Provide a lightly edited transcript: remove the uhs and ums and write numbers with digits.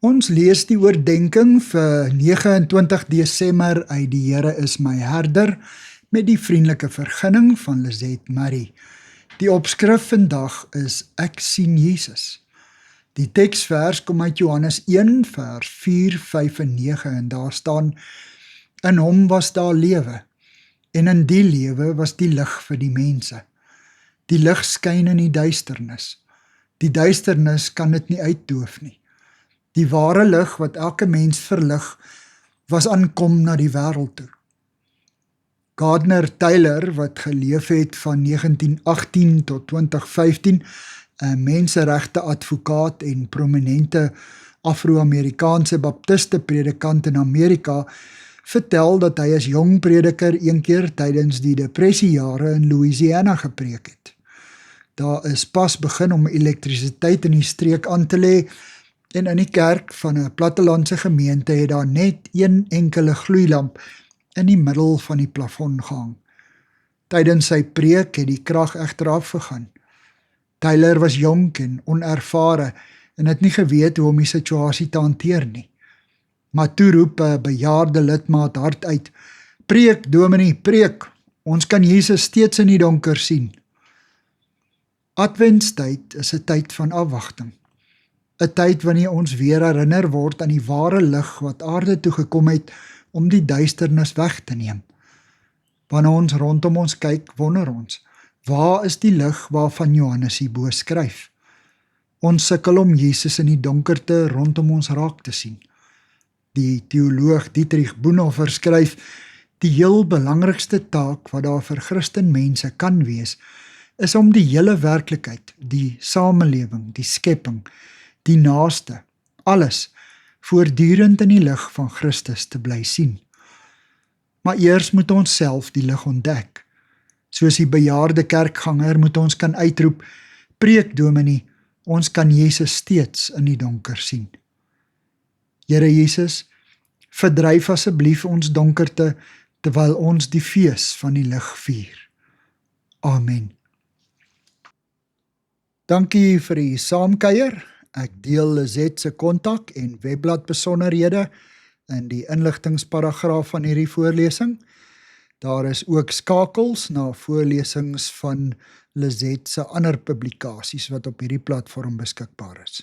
Ons lees die oordenking vir 29 Desember uit Die Here is my herder met die vriendelike vergunning van Lizette Murray. Die opskrif vandag is Ek sien Jesus. Die teksvers kom uit Johannes 1 vers 4, 5 en 9 en daar staan: In hom was daar lewe en in die lewe was die lig vir die mense. Die lig skyn in die duisternis. Die duisternis kan dit nie uitdoof nie. Die ware lig wat elke mens verlig, was aankom na die wêreld toe. Gardner Taylor, wat geleef het van 1918 tot 2015, 'n menseregte advokaat en prominente Afro-Amerikaanse baptiste predikant in Amerika, vertel dat hy as jong prediker een keer tydens die depressiejare in Louisiana gepreek het. Daar is pas begin om elektrisiteit in die streek aan te lê, en in die kerk van 'n plattelandse gemeente het daar net een enkele gloeilamp in die middel van die plafon gehang. Tydens sy preek het die krag egter afgegaan. Taylor was jonk en onervare en het nie geweet hoe om die situasie te hanteer nie. Maar toe roep 'n bejaarde lidmaat hard uit: "Preek, dominee, preek! Ons kan Jesus steeds in die donker sien." Adventstyd is 'n tyd van afwagting. 'n Tyd wanneer ons weer herinner word aan die ware lig wat aarde toe gekom het om die duisternis weg te neem. Wanneer ons rondom ons kyk, wonder ons, waar is die lig waarvan Johannes hierbo skryf? Ons sukkel om Jesus in die donkerte rondom ons raak te sien. Die teoloog Dietrich Bonhoeffer skryf: Die heel belangrikste taak wat daar vir Christenmense kan wees, is om die hele werklikheid, die samelewing, die skepping, die naaste, alles, voortdurend in die lig van Christus te bly sien. Maar eers moet ons self die lig ontdek. Soos die bejaarde kerkganger moet ons kan uitroep: "Preek, dominee, ons kan Jesus steeds in die donker sien." Here Jesus, verdryf asseblief ons donkerte, terwyl ons die fees van die lig vier. Amen. Dankie vir die saamkuier. Ek deel Lizette se kontak en webblad besonderhede in die inligtingsparagraaf van hierdie voorlesing. Daar is ook skakels na voorlesings van Lizette se ander publikasies wat op hierdie platform beskikbaar is.